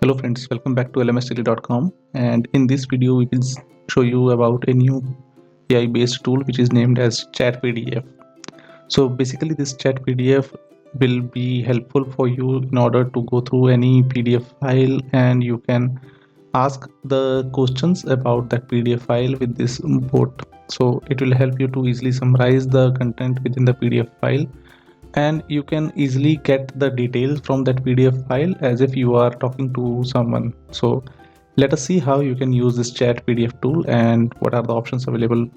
Hello friends, welcome back to lmsdaily.com, and in this video we will show you about a new AI based tool which is named as ChatPDF. So basically this ChatPDF will be helpful for you in order to go through any PDF file, and you can ask the questions about that PDF file with this bot. So it will help you to easily summarize the content within the PDF file, and you can easily get the details from that PDF file as if you are talking to someone. So let us see how you can use this chat PDF tool and what are the options available.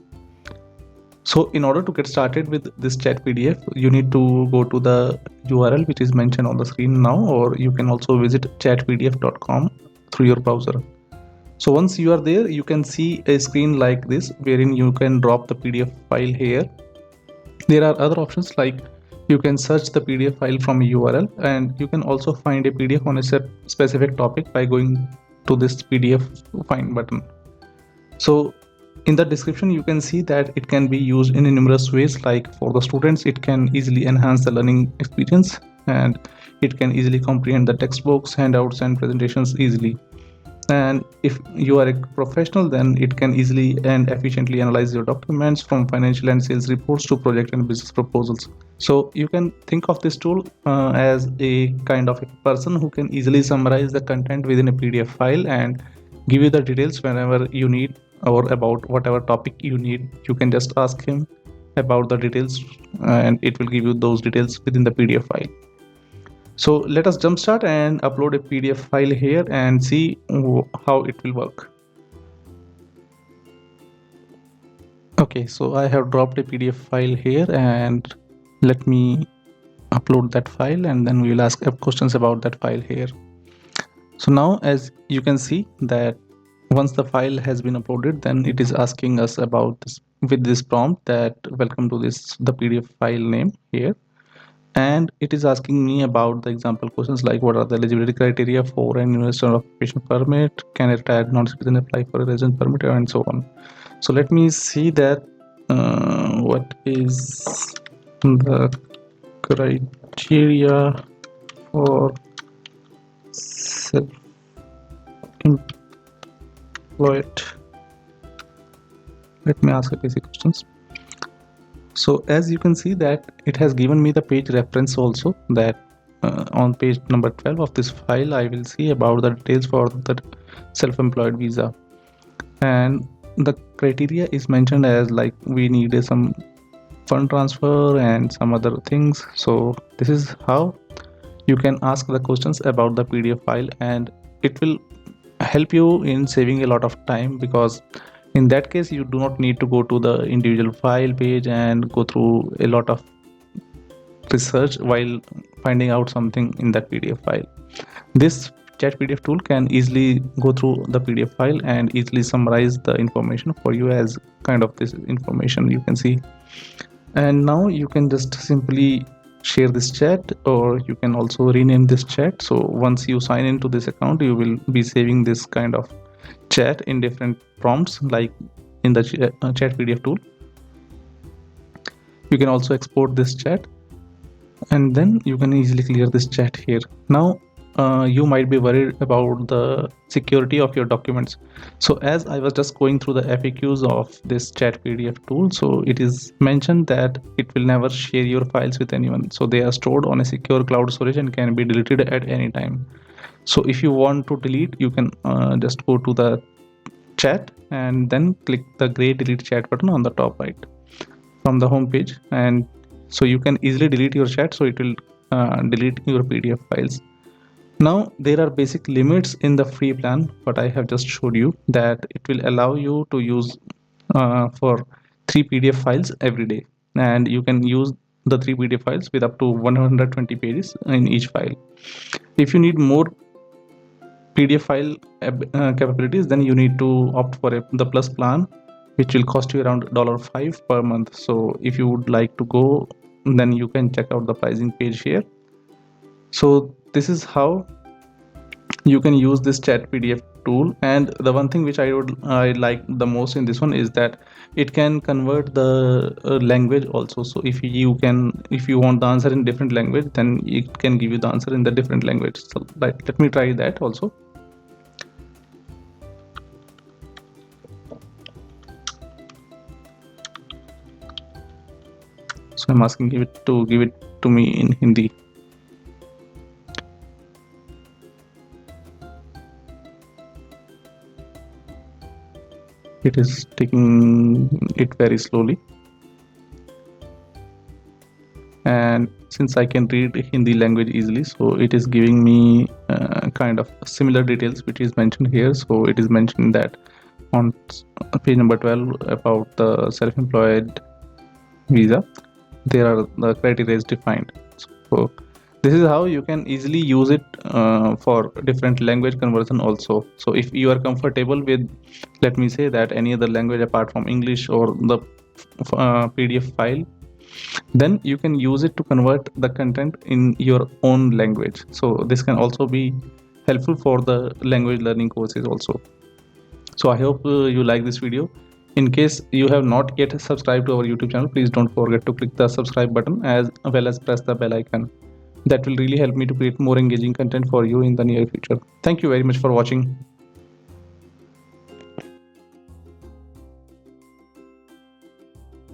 So in order to get started with this chat PDF, you need to go to the URL which is mentioned on the screen now, or you can also visit chatpdf.com through your browser. So once you are there, you can see a screen like this wherein you can drop the PDF file here. There are other options like you can search the PDF file from a URL, and you can also find a PDF on a specific topic by going to this PDF find button. So in the description you can see that it can be used in numerous ways. Like for the students, it can easily enhance the learning experience, and it can easily comprehend the textbooks, handouts and presentations easily. And if you are a professional, then it can easily and efficiently analyze your documents from financial and sales reports to project and business proposals. So you can think of this tool as a kind of a person who can easily summarize the content within a PDF file and give you the details whenever you need, or about whatever topic you need. You can just ask him about the details and it will give you those details within the PDF file. So let us jumpstart and upload a PDF file here and see how it will work. Okay, so I have dropped a PDF file here, and let me upload that file and then we will ask questions about that file here. So now as you can see that once the file has been uploaded, then it is asking us about this with this prompt that welcome to the PDF file name here. And it is asking me about the example questions like what are the eligibility criteria for an investor occupation permit, can a retired non-citizen apply for a resident permit, and so on. So let me see that what is the criteria for self-employed. Let me ask a basic questions. So as you can see that it has given me the page reference also, that on page number 12 of this file I will see about the details for the self-employed visa, and the criteria is mentioned as like we need some fund transfer and some other things. So this is how you can ask the questions about the PDF file, and it will help you in saving a lot of time, because in that case you do not need to go to the individual file page and go through a lot of research while finding out something in that PDF file. This chat PDF tool can easily go through the PDF file and easily summarize the information for you as kind of this information you can see. And now you can just simply share this chat, or you can also rename this chat. So once you sign into this account, you will be saving this kind of chat in different prompts like in the chat PDF tool. You can also export this chat, and then you can easily clear this chat here. Now you might be worried about the security of your documents. So as I was just going through the FAQs of this chat PDF tool, so it is mentioned that it will never share your files with anyone. So they are stored on a secure cloud storage and can be deleted at any time. So if you want to delete, you can just go to the chat and then click the gray delete chat button on the top right from the home page, and so you can easily delete your chat. So it will delete your PDF files. Now there are basic limits in the free plan, but I have just showed you that it will allow you to use for 3 PDF files every day, and you can use the 3 PDF files with up to 120 pages in each file. If you need more PDF file capabilities, then you need to opt for the plus plan, which will cost you around $5 per month. So if you would like to go, then you can check out the pricing page here. So this is how you can use this chat PDF tool. And the one thing which I like the most in this one is that it can convert the language also. So if you want the answer in different language, then it can give you the answer in the different language. So let me try that also. So I'm asking it to give it to me in Hindi. It is taking it very slowly. And since I can read Hindi language easily, so it is giving me kind of similar details which is mentioned here. So it is mentioned that on page number 12 about the self-employed visa, there are the criteria is defined. So this is how you can easily use it for different language conversion also. So if you are comfortable with, let me say that any other language apart from English or the PDF file, then you can use it to convert the content in your own language. So this can also be helpful for the language learning courses also. So I hope you like this video. In case you have not yet subscribed to our YouTube channel, please don't forget to click the subscribe button as well as press the bell icon. That will really help me to create more engaging content for you in the near future. Thank you very much for watching.